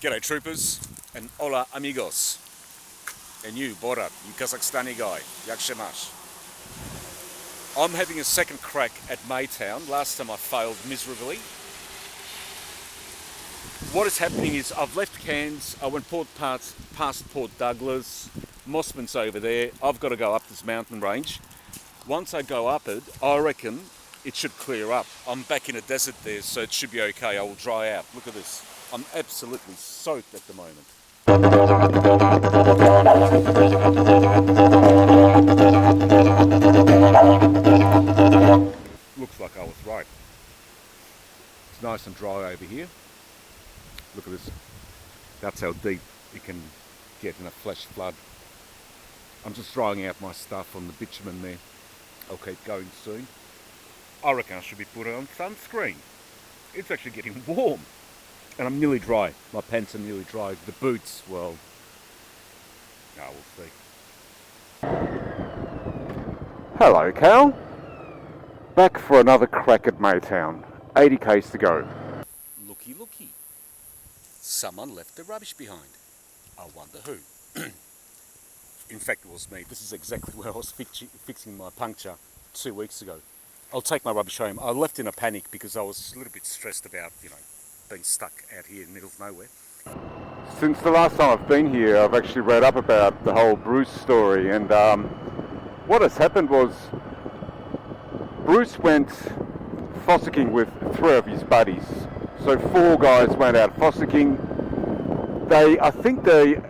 G'day troopers and hola amigos. And you, Borat, you Kazakhstani guy, Yakshamash. I'm having a second crack at Maytown. Last time I failed miserably. What is happening is I've left Cairns, I went past Port Douglas, Mossman's over there. I've got to go up this mountain range. Once I go up it, I reckon it should clear up. I'm back in a desert there, so it should be okay. I will dry out. Look at this. I'm absolutely soaked at the moment. Looks like I was right. It's nice and dry over here. Look at this. That's how deep it can get in a flash flood. I'm just drying out my stuff on the bitumen there. I'll keep going soon. I reckon I should be putting on sunscreen. It's actually getting warm. And I'm nearly dry. My pants are nearly dry. The boots, well, no, we'll see. Hello, Cal. Back for another crack at Maytown. 80 k's to go. Looky, looky. Someone left the rubbish behind. I wonder who. In fact, it was me. This is exactly where I was fixing my puncture 2 weeks ago. I'll take my rubbish home. I left in a panic because I was a little bit stressed about, being stuck out here in the middle of nowhere. Since the last time I've been here, I've actually read up about the whole Bruce story, and what has happened was Bruce went fossicking with 3 of his buddies. So 4 guys went out fossicking. I think they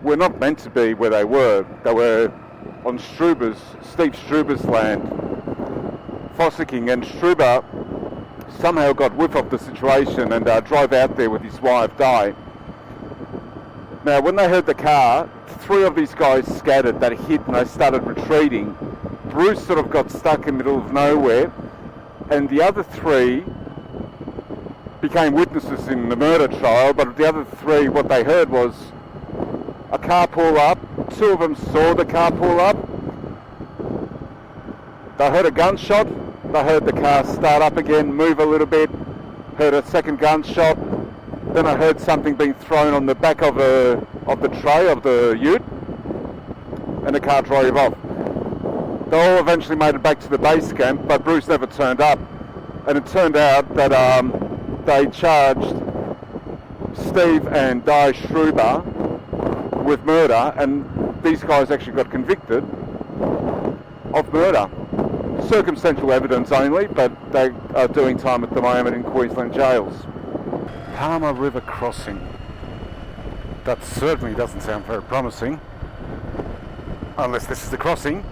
were not meant to be where they were. They were on Steve Struber's land, fossicking, and Struber somehow got whiff of the situation and drove out there with his wife, Di. Now, when they heard the car, 3 of these guys scattered, they hit and they started retreating. Bruce sort of got stuck in the middle of nowhere, and the other 3 became witnesses in the murder trial, but the other 3, what they heard was a car pull up. 2 of them saw the car pull up. They heard a gunshot. They heard the car start up again, move a little bit. Heard a second gunshot. Then I heard something being thrown on the back of the tray of the ute, and the car drove off. They all eventually made it back to the base camp, but Bruce never turned up. And it turned out that they charged Steve and Di Struber with murder, and these guys actually got convicted of murder. Circumstantial evidence only, but they are doing time at the moment in Queensland jails. Palmer River crossing. That certainly doesn't sound very promising. Unless this is the crossing.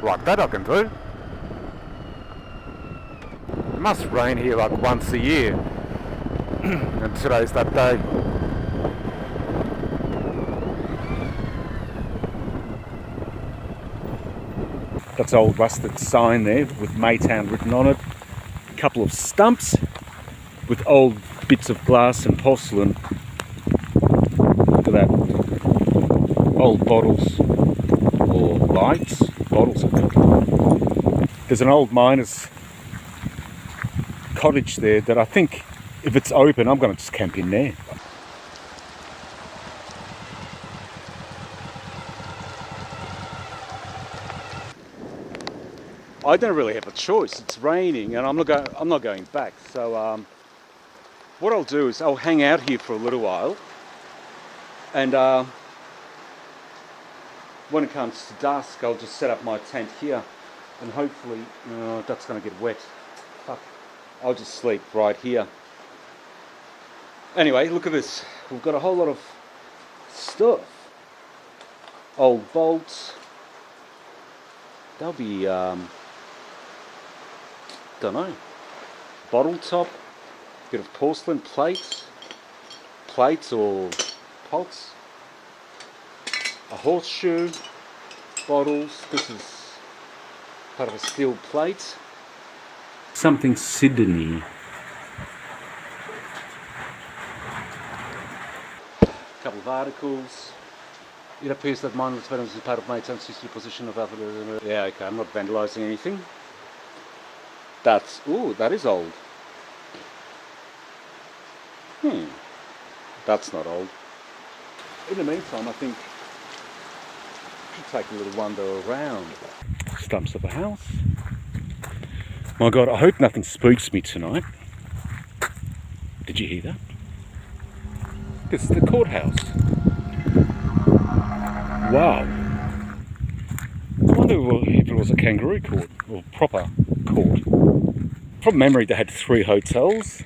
Like that I can do. It must rain here like once a year. And today's that day. That's old rusted sign there with Maytown written on it. A couple of stumps with old bits of glass and porcelain. Look at that. Old bottles or lights. Bottles, I think. There's an old miner's cottage there that I think if it's open, I'm going to just camp in there. I don't really have a choice. It's raining, and I'm not going back. So what I'll do is I'll hang out here for a little while, and when it comes to dusk, I'll just set up my tent here, and hopefully that's going to get wet. Fuck. I'll just sleep right here. Anyway, look at this. We've got a whole lot of stuff. Old bolts. They'll be don't know, bottle top, bit of porcelain, plates or pots, a horseshoe, bottles. This is part of a steel plate. Something Sydney. A couple of articles. It appears that mine was found as part of Maytown's history position of other. Yeah, okay, I'm not vandalising anything. That is old. That's not old. In the meantime, I think we should take a little wander around. Stumps of a house. My God, I hope nothing spooks me tonight. Did you hear that? This is the courthouse. Wow. I wonder if it was a kangaroo court or proper court. From memory, they had 3 hotels.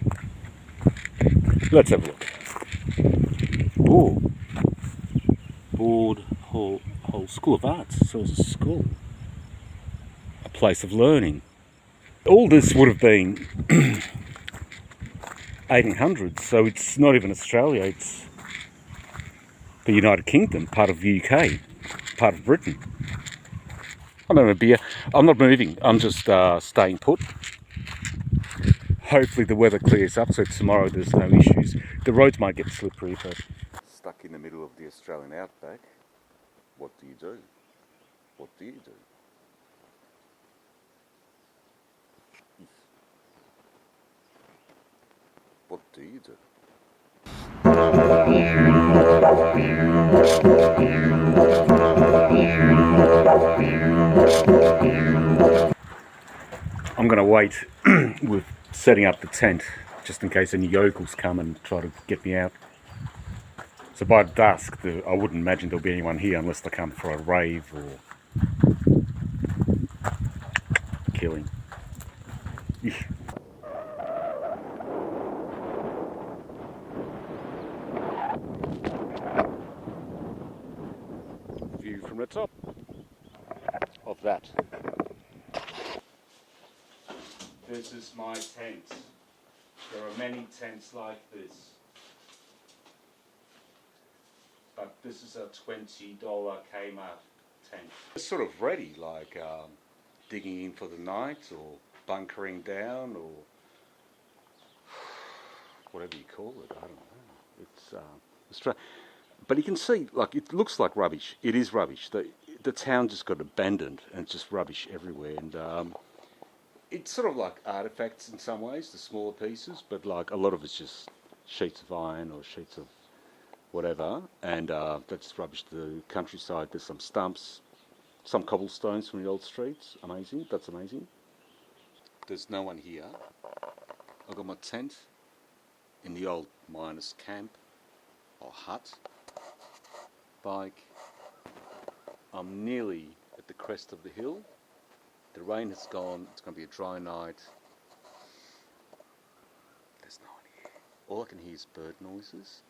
Let's have a look. Oh, Board Hall School of Arts. So it was a school, a place of learning. All this would have been 1800s, so it's not even Australia. It's the United Kingdom, part of the UK, part of Britain. I'm having a beer. I'm not moving. I'm just staying put. Hopefully the weather clears up, so tomorrow there's no issues. The roads might get slippery, but... Stuck in the middle of the Australian outback, what do you do? What do you do? What do you do? I'm going to wait with setting up the tent just in case any yokels come and try to get me out. So by dusk, I wouldn't imagine there'll be anyone here unless they come for a rave or killing. View from the top of that. This is my tent. There are many tents like this, but this is a $20 Kmart tent. It's sort of ready, like digging in for the night or bunkering down or whatever you call it. I don't know. It's but you can see, like, it looks like rubbish. It is rubbish. The town just got abandoned and it's just rubbish everywhere. And it's sort of like artifacts in some ways, the smaller pieces, but like a lot of it's just sheets of iron or sheets of whatever, and that's rubbish to the countryside. There's some stumps, some cobblestones from the old streets. Amazing, that's amazing. There's no one here. I've got my tent in the old miners' camp or hut. Bike. I'm nearly at the crest of the hill. The rain has gone. It's going to be a dry night. There's no one here. All I can hear is bird noises.